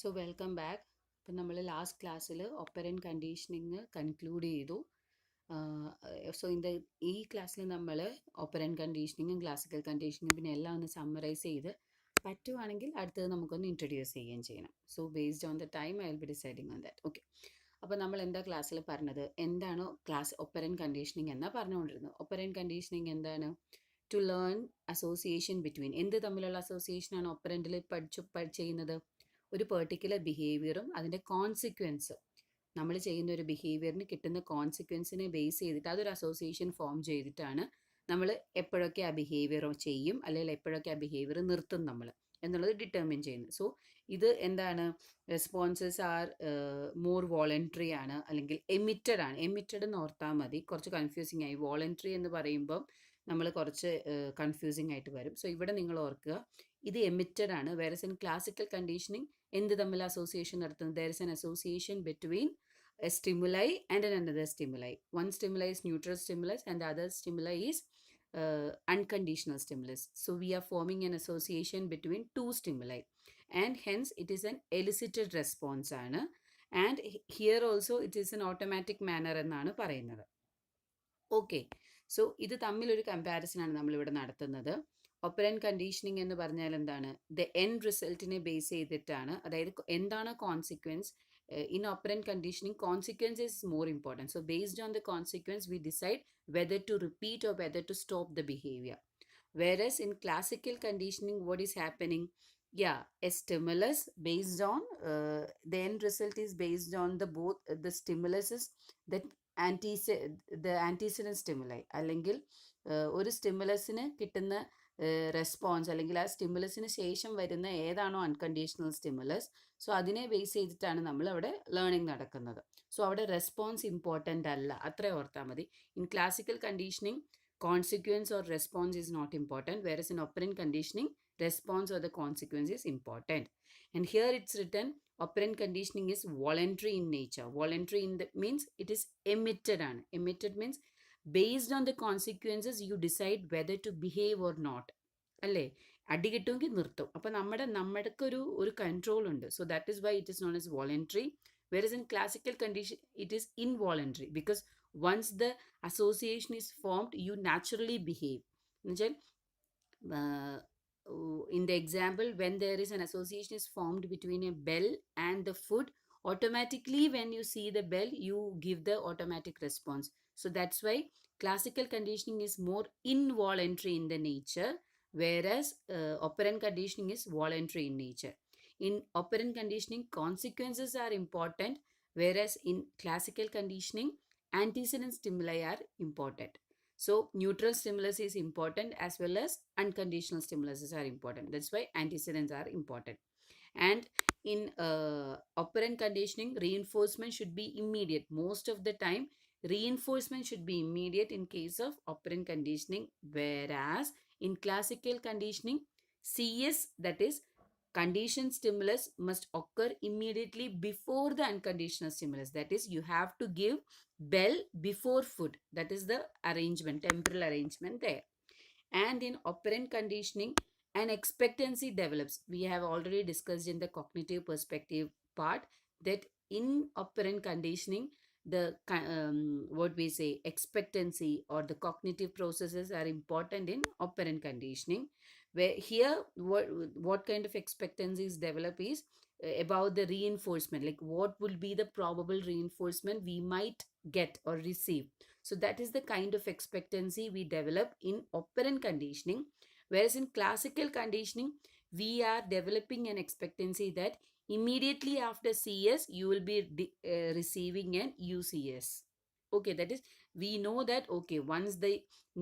So welcome back. ഇപ്പം നമ്മൾ last ക്ലാസ്സിൽ ഓപ്പറൻറ്റ് കണ്ടീഷനിങ് കൺക്ലൂഡ് ചെയ്തു. സോ ഈ ക്ലാസ്സിൽ നമ്മൾ ഓപ്പറൻറ്റ് കണ്ടീഷനിങ്ങും ക്ലാസിക്കൽ കണ്ടീഷനിങ്ങും പിന്നെ എല്ലാം ഒന്ന് സമ്മറൈസ് ചെയ്ത് പറ്റുവാണെങ്കിൽ അടുത്തത് നമുക്കൊന്ന് ഇൻട്രൊഡ്യൂസ് ചെയ്യുകയും ചെയ്യണം. So based on the time I will be deciding on that. Okay, അപ്പോൾ നമ്മൾ എന്താ ക്ലാസ്സിൽ പറഞ്ഞത്, എന്താണോ ഓപ്പറൻറ്റ് കണ്ടീഷനിങ് എന്നാ പറഞ്ഞുകൊണ്ടിരുന്നത്. ഓപ്പറൻറ്റ് കണ്ടീഷനിങ് എന്താണ്? ടു ലേൺ അസോസിയേഷൻ ബിറ്റ്വീൻ, എന്ത് തമ്മിലുള്ള അസോസിയേഷനാണ് ഓപ്പറൻറ്റിൽ ചെയ്യുന്നത്? ഒരു പെർട്ടിക്കുലർ ബിഹേവിയറും അതിൻ്റെ കോൺസിക്വൻസും, നമ്മൾ ചെയ്യുന്ന ഒരു ബിഹേവിയറിന് കിട്ടുന്ന കോൺസിക്വൻസിനെ ബേസ് ചെയ്തിട്ട് അതൊരു അസോസിയേഷൻ ഫോം ചെയ്തിട്ടാണ് നമ്മൾ എപ്പോഴൊക്കെ ആ ബിഹേവിയർ ചെയ്യും അല്ലെങ്കിൽ എപ്പോഴൊക്കെ ആ ബിഹേവിയർ നിർത്തും നമ്മൾ എന്നുള്ളത് ഡിറ്റർമിൻ ചെയ്യുന്നത്. സോ ഇത് എന്താണ്? റെസ്പോൺസസ് ആർ മോർ വോളണ്ടറി ആണ് അല്ലെങ്കിൽ എമിറ്റഡ് ആണ്. എമിറ്റഡ് എന്ന് ഓർത്താൽ മതി, കുറച്ച് കൺഫ്യൂസിങ് ആയി. വോളണ്ടറി എന്ന് പറയുമ്പം നമ്മൾ കുറച്ച് കൺഫ്യൂസിങ് ആയിട്ട് വരും. സോ ഇവിടെ നിങ്ങൾ ഓർക്കുക, ഇത് എമിറ്റഡ് ആണ്. വേറെസ് ഇൻ ക്ലാസിക്കൽ കണ്ടീഷനിങ് എന്ത് തമ്മിൽ അസോസിയേഷൻ നടത്തുന്നത്? There is an association between a stimuli and another stimuli. One stimuli is neutral stimulus and the other stimuli is unconditional stimulus. So we are forming an association between two stimuli and hence it is an elicited response ആണ്. And here also it is an automatic manner എന്നാണ് പറയുന്നത്. Okay, so ഇത് തമ്മിലൊരു comparison ആണ് നമ്മളിവിടെ നടത്തുന്നത്. Operant conditioning എന്ന് പറഞ്ഞാൽ എന്താണ്? ദ എൻഡ് റിസൾട്ടിനെ ബേസ് ചെയ്തിട്ടാണ്, അതായത് എന്താണ് consequence. In operant conditioning, consequence is more important. So based on the consequence, we decide whether to repeat or whether to stop the behavior. Whereas in classical conditioning, what is happening? Yeah, a stimulus based on the end result is based on the both the stimulus is that the antecedent stimuli. അല്ലെങ്കിൽ ഒരു സ്റ്റിമുലസിന് കിട്ടുന്ന response അല്ലെങ്കിൽ ആ സ്റ്റിമുലസിന് ശേഷം വരുന്ന ഏതാണോ unconditional stimulus, so അതിനെ base ചെയ്തിട്ടാണ് നമ്മൾ അവിടെ ലേണിംഗ് നടക്കുന്നത്. സോ അവിടെ റെസ്പോൺസ് ഇമ്പോർട്ടൻ്റ് അല്ല, അത്ര ഓർത്താൽ മതി. In classical conditioning consequence or response is not important, whereas in operant conditioning response or the consequence is important. And here it's written operant conditioning is voluntary in nature. Voluntary in the means it is emitted ആണ്. Emitted means based on the consequences you decide whether to behave or not. അല്ലേ? അടി കിട്ടുമെങ്കിൽ നിർത്തും. അപ്പം നമ്മൾക്കൊരു control ഉണ്ട്. So that is why it is known as voluntary. Whereas in classical condition it is involuntary, because once the association is formed you naturally behave. In the example, when there is an association is formed between a bell and the food, automatically when you see the bell you give the automatic response. So that's why classical conditioning is more involuntary in the nature, whereas operant conditioning is voluntary in nature. In operant conditioning consequences are important, whereas in classical conditioning antecedent stimuli are important. So neutral stimulus is important as well as unconditional stimulus are important. That's why antecedents are important. And in operant conditioning reinforcement should be immediate. Most of the time reinforcement should be immediate in case of operant conditioning, whereas in classical conditioning CS, that is conditioned stimulus, must occur immediately before the unconditional stimulus. That is, you have to give bell before food. That is the arrangement, temporal arrangement there. And in operant conditioning an expectancy develops. We have already discussed in the cognitive perspective part that in operant conditioning the what we say expectancy or the cognitive processes are important in operant conditioning, where here what kind of expectancies develop is about the reinforcement, like what will be the probable reinforcement we might get or receive. So that is the kind of expectancy we develop in operant conditioning, whereas in classical conditioning we are developing an expectancy that immediately after CS you will be receiving an UCS. Okay, that is, we know that okay, once the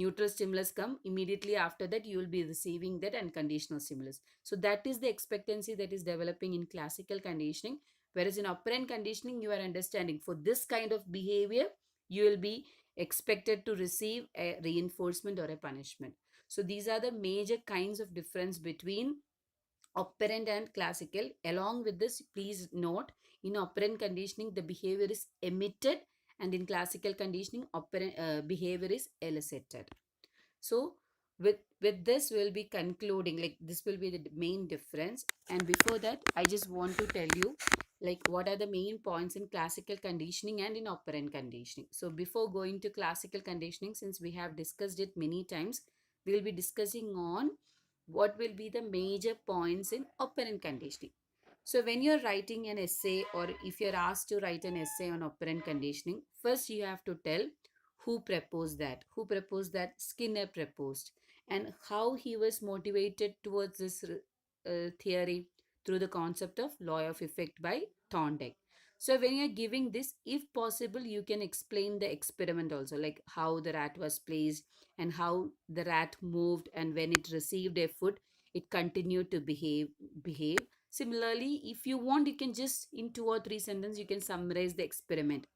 neutral stimulus come, immediately after that you will be receiving that unconditional stimulus. So that is the expectancy that is developing in classical conditioning, whereas in operant conditioning you are understanding for this kind of behavior you will be expected to receive a reinforcement or a punishment. So these are the major kinds of difference between operant and classical. Along with this, please note, in operant conditioning the behavior is emitted, and in classical conditioning behavior is elicited. So With this we'll be concluding, like this will be the main difference. And before that, I just want to tell you like what are the main points in classical conditioning and in operant conditioning. So before going to classical conditioning, since we have discussed it many times, we will be discussing on what will be the major points in operant conditioning. So when you're writing an essay, or if you're asked to write an essay on operant conditioning, first you have to tell who proposed that. Who proposed that? Skinner proposed. And how he was motivated towards this theory through the concept of law of effect by Thorndike. So when you're giving this, if possible, you can explain the experiment also, like how the rat was placed and how the rat moved, and when it received a food, it continued to behave. Similarly, if you want, you can just in 2 or 3 sentences you can summarize the experiment.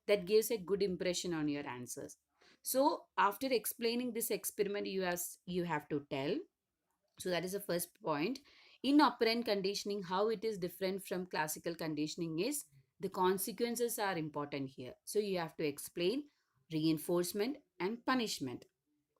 That gives a good impression on your answers. So after explaining this experiment, you have to tell. So that is the first point. In operant conditioning, how it is different from classical conditioning is the consequences are important here. So you have to explain reinforcement and punishment.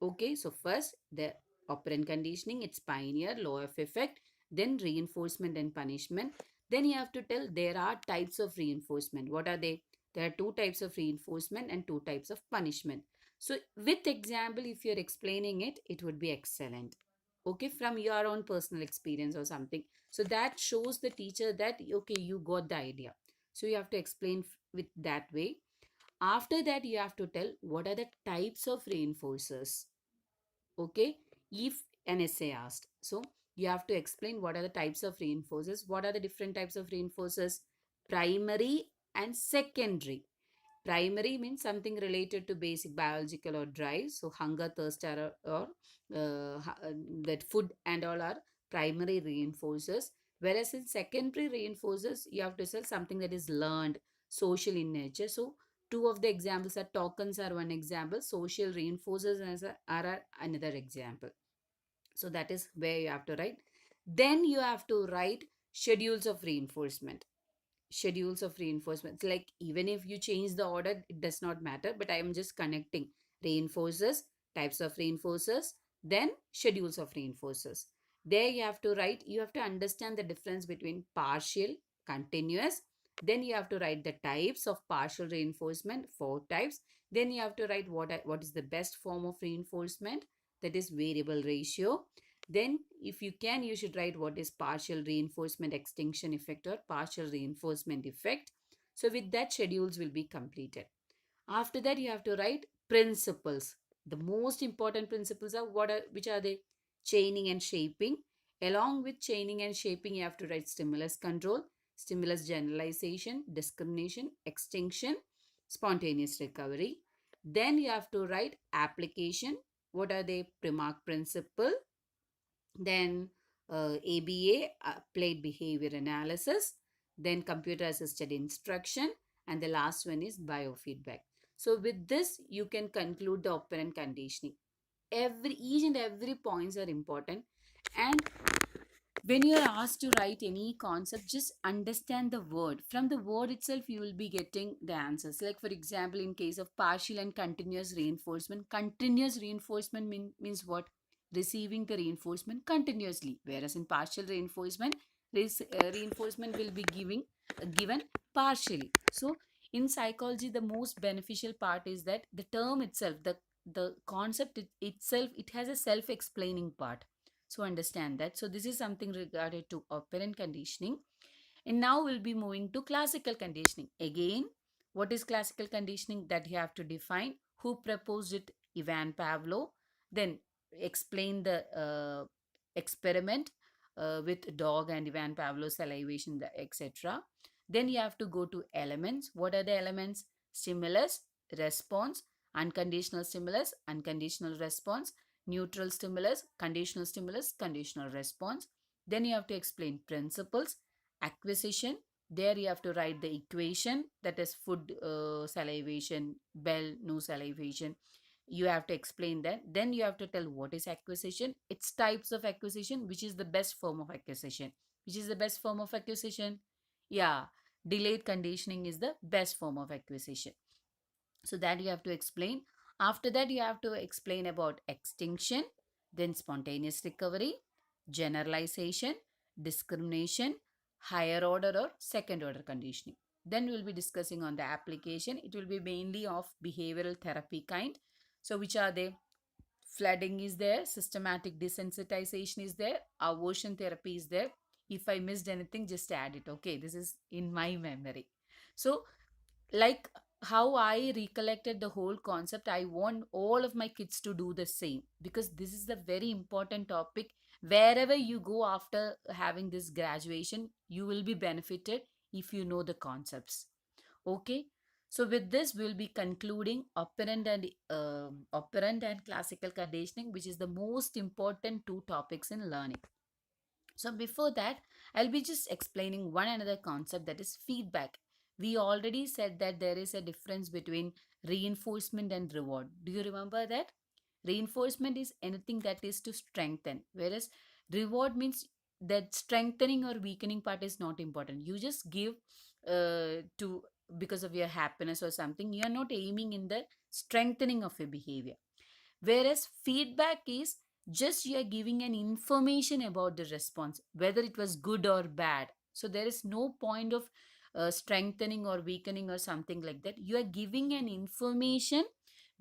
Okay, so first the operant conditioning, its pioneer, law of effect, then reinforcement and punishment. Then you have to tell there are types of reinforcement. What are they? There are two types of reinforcement and two types of punishment. So with example, if you're explaining it, it would be excellent. Okay, from your own personal experience or something. So that shows the teacher that okay, you got the idea. So you have to explain with that way. After that, you have to tell what are the types of reinforcers. Okay, if an essay asked, so you have to explain what are the types of reinforcers, what are the different types of reinforcers, primary and secondary. Primary means something related to basic biological or drive, so hunger, thirst, or that food and all are primary reinforcers. Whereas in secondary reinforcers, you have to say something that is learned, social in nature. So two of the examples are tokens are one example, social reinforcers are another example. So that is where you have to write. Then you have to write schedules of reinforcement. Schedules of reinforcements, like even if you change the order, it does not matter, but I am just connecting reinforcers, types of reinforcers, then schedules of reinforcers. There you have to write, you have to understand the difference between partial, continuous. Then you have to write the types of partial reinforcement, 4 types. Then you have to write what is the best form of reinforcement, that is variable ratio. Then, if you can, you should write what is partial reinforcement extinction effect or partial reinforcement effect. So, with that, schedules will be completed. After that, you have to write principles. The most important principles are which are they? Chaining and shaping. Along with chaining and shaping, you have to write stimulus control, stimulus generalization, discrimination, extinction, spontaneous recovery. Then you have to write application. What are they? Primark principle, then ABA, applied behavior analysis, then computer assisted instruction, and the last one is biofeedback. So with this, you can conclude the operant conditioning. Each and every points are important. And when you are asked to write any concept, just understand the word. From the word itself, you will be getting the answers. Like for example, in case of partial and continuous reinforcement means what? Receiving the reinforcement continuously. Whereas in partial reinforcement, reinforcement will be given partially. So in psychology, the most beneficial part is that the term itself, the concept itself, it has a self-explaining part. So understand that. So this is something regarded to operant conditioning. And now we'll be moving to classical conditioning. Again, what is classical conditioning? That you have to define. Who proposed it? Ivan Pavlov. Then explain the experiment with dog and Ivan Pavlov salivation, etc. Then you have to go to elements. What are the elements? Stimulus, response, unconditional stimulus, unconditional response, neutral stimulus, conditional response. Then you have to explain principles, acquisition. There you have to write the equation, that is food, salivation, bell, no salivation. You have to explain that. Then you have to tell what is acquisition, its types of acquisition, which is the best form of acquisition. Which is the best form of acquisition? Yeah, delayed conditioning is the best form of acquisition. So that you have to explain. After that, you have to explain about extinction. then spontaneous recovery, generalization, discrimination, higher order or second order conditioning. Then we'll be discussing on the application. It will be mainly of behavioral therapy kind. So which are they? Flooding is there, systematic desensitization is there, aversion therapy is there. If I missed anything, just add it. Okay, this is in my memory. So, like how I recollected the whole concept, I want all of my kids to do the same because this is the very important topic. Wherever you go after having this graduation, you will be benefited if you know the concepts. Okay. So with this, we'll be concluding operant and classical conditioning, which is the most important two topics in learning. So before that, I'll be just explaining one another concept, that is feedback. We already said that there is a difference between reinforcement and reward. Do you remember that? Reinforcement is anything that is to strengthen, whereas reward means that strengthening or weakening part is not important. You just give to because of your happiness or something. You are not aiming in the strengthening of a behavior. Whereas feedback is just you are giving an information about the response, whether it was good or bad. So there is no point of strengthening or weakening or something like that. You are giving an information.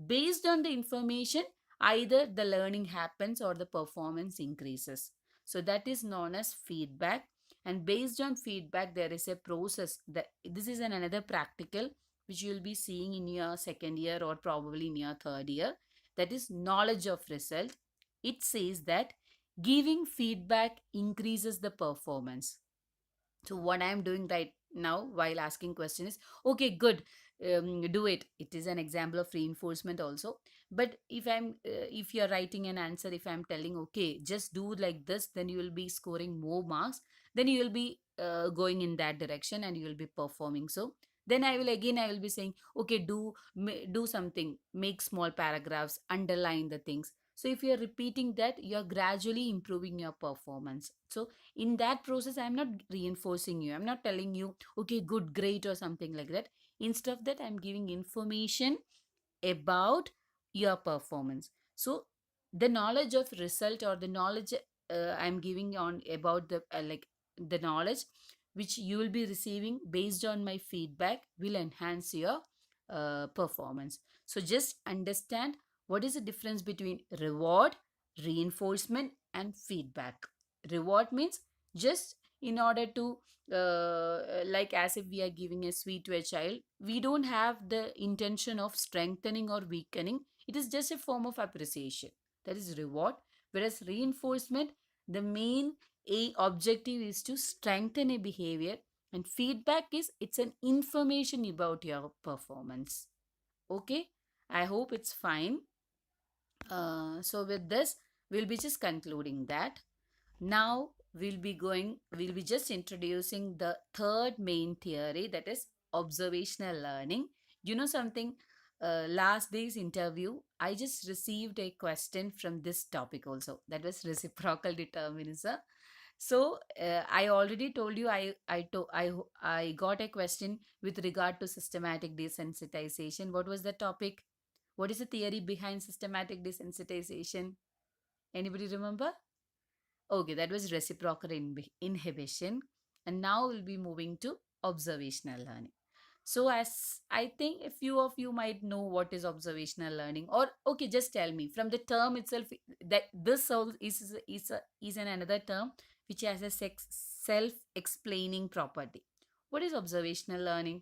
Based on the information, either the learning happens or the performance increases. So that is known as feedback. And based on feedback, there is a process that this is another practical which you will be seeing in your second year or probably in your third year, that is knowledge of result. It says that giving feedback increases the performance. So what I am doing right now while asking question is, okay, good, do it. It is an example of reinforcement also. But if you're writing an answer, if I'm telling, okay, just do like this, then you will be scoring more marks. Then you will be going in that direction and you will be performing. So then I will be saying, okay, do something, make small paragraphs, underline the things. So if you're repeating that, you're gradually improving your performance. So in that process, I'm not reinforcing you, I'm not telling you, okay, good, great, or something like that. Instead of that, I'm giving information about your performance. So the knowledge of result or the knowledge I'm giving on about the like the knowledge which you will be receiving based on my feedback will enhance your performance. So just understand what is the difference between reward, reinforcement, and feedback. Reward means just in order to like as if we are giving a sweet to a child, we don't have the intention of strengthening or weakening. It is just a form of appreciation, that is reward. Whereas reinforcement, the main a objective is to strengthen a behavior, and feedback is it's an information about your performance. Okay, I hope it's fine. So with this, we'll be just concluding that. Now we'll be just introducing the third main theory, that is observational learning. You know something? Last day's interview, I just received a question from this topic also. That was reciprocal determinism. So I already told you I got a question with regard to systematic desensitization. What was the topic? What is the theory behind systematic desensitization? Anybody remember? Okay, that was reciprocal inhibition. And now we'll be moving to observational learning. So, as I think a few of you might know what is observational learning, or okay, just tell me from the term itself that this is an another term which has a self-explaining property. What is observational learning?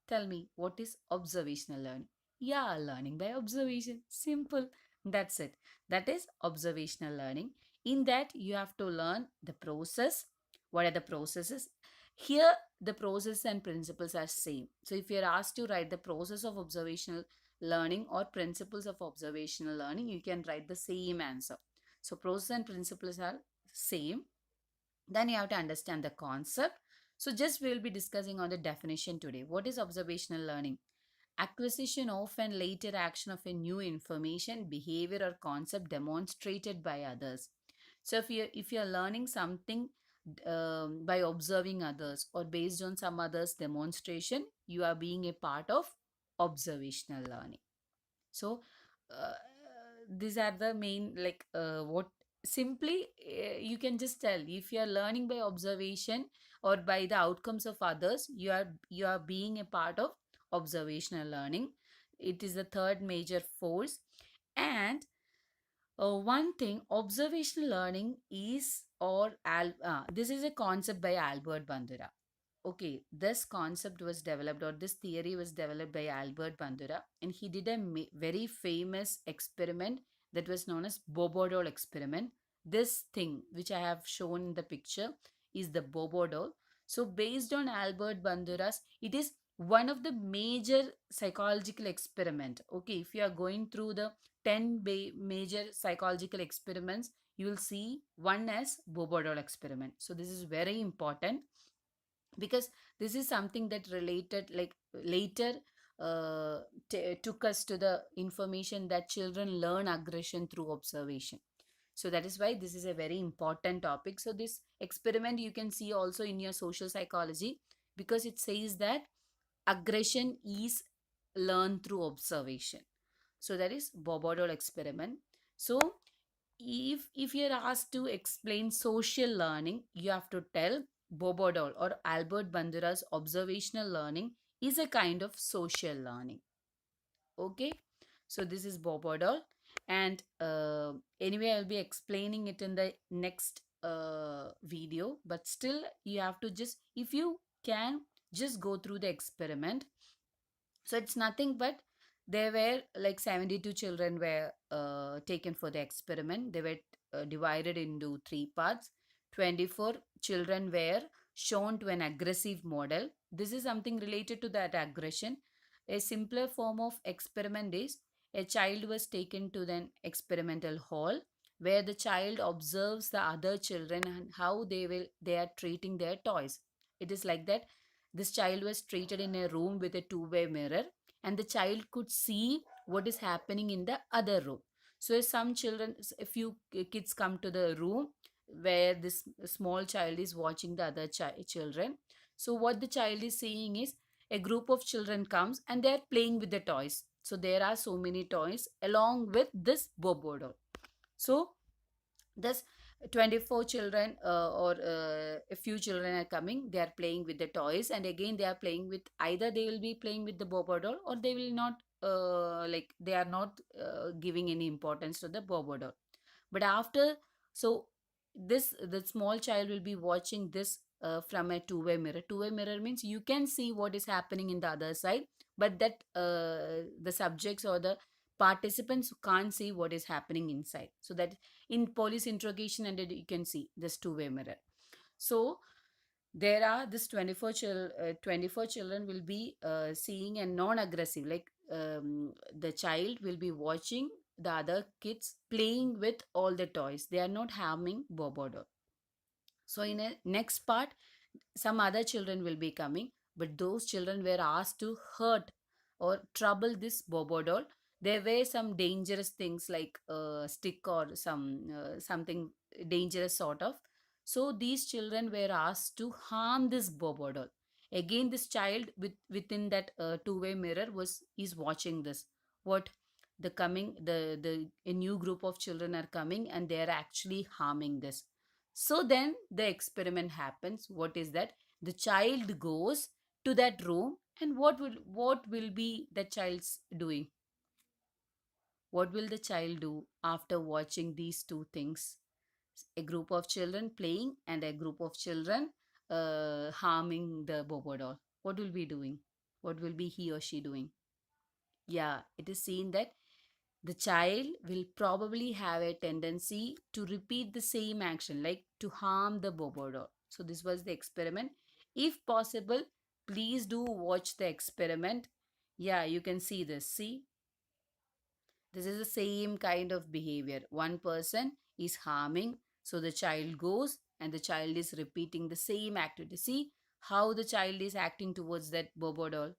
Tell me, what is observational learning? Yeah, learning by observation. Simple. That's it. That is observational learning. In that, you have to learn the process. What are the processes? Here, the process and principles are same. So, if you're asked to write the process of observational learning or principles of observational learning, you can write the same answer. So, process and principles are same. Then you have to understand the concept. So just we'll be discussing on the definition today. What is observational learning? Acquisition of and later action of a new information, behavior, or concept demonstrated by others. So if you're learning something by observing others or based on some others demonstration, you are being a part of observational learning. So uh, these are the main, like, what simply, you can just tell, if you are learning by observation or by the outcomes of others, you are being a part of observational learning. It is the third major force. And one thing, observational learning is, this is a concept by Albert Bandura. Okay, this concept was developed, or this theory was developed by Albert Bandura, and he did a very famous experiment that was known as Bobo doll experiment. This thing, which I have shown in the picture, is the Bobo doll. So, based on Albert Bandura's, it is one of the major psychological experiment. Okay, if you are going through the 10 major psychological experiments, you will see one as Bobo doll experiment. So, this is very important, because this is something that related, like, later took us to the information that children learn aggression through observation. So that is why this is a very important topic. So this experiment you can see also in your social psychology, because it says that aggression is learned through observation. So that is Bobodol experiment. So if you're asked to explain social learning, you have to tell Bobodol or Albert Bandura's observational learning is a kind of social learning. Okay, so this is Bobodol, and anyway, I'll be explaining it in the next video. But still, you have to just, if you can, just go through the experiment. So it's nothing but, there were like 72 children were taken for the experiment. They were divided into three parts. 24 children were shown to an aggressive model. This is something related to that aggression. A simpler form of experiment is, a child was taken to the experimental hall, where the child observes the other children and how they are treating their toys. It is like that. This child was treated in a room with a two-way mirror, and the child could see what is happening in the other room. So, if some children, a few kids come to the room where this small child is watching the other children. So, what the child is seeing is, a group of children comes and they are playing with the toys. So, there are so many toys along with this Bobo doll. So, thus 24 children, or a few children are coming, they are playing with the toys, and again they are playing with, either they will be playing with the Bobo doll, or they will not, like, they are not giving any importance to the Bobo doll. But after, so this, the small child will be watching this from a two-way mirror. Two-way mirror means you can see what is happening in the other side, but that the subjects or the participants can't see what is happening inside. So that in police interrogation, and you can see this two-way mirror. So there are this 24 children will be seeing a non-aggressive, like, the child will be watching the other kids playing with all the toys. They are not harming Bobo doll. So in a next part, some other children will be coming, but those children were asked to hurt or trouble this Bobo doll. There were some dangerous things like a stick or something dangerous sort of. So these children were asked to harm this Bobo doll. Again, this child within that two-way mirror was is watching this. What the coming the a new group of children are coming, and they are actually harming this. So then the experiment happens. What is that? The child goes to that room, and what will be the child's doing? What will the child do after watching these two things? A group of children playing and a group of children harming the Bobo doll. What will be doing? What will be he or she doing? Yeah, it is seen that the child will probably have a tendency to repeat the same action, like to harm the Bobo doll. So this was the experiment. If possible, please do watch the experiment. Yeah, you can see this. See, this is the same kind of behavior. One person is harming, so the child goes and the child is repeating the same activity. See how the child is acting towards that Bobo doll.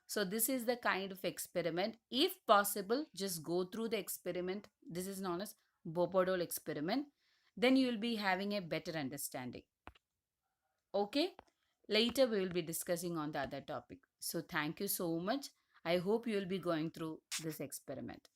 So this is the kind of experiment. If possible, just go through the experiment. This is known as Bobo doll experiment. Then you will be having a better understanding. Okay? Later we will be discussing on the other topic. So thank you so much. I hope you will be going through this experiment.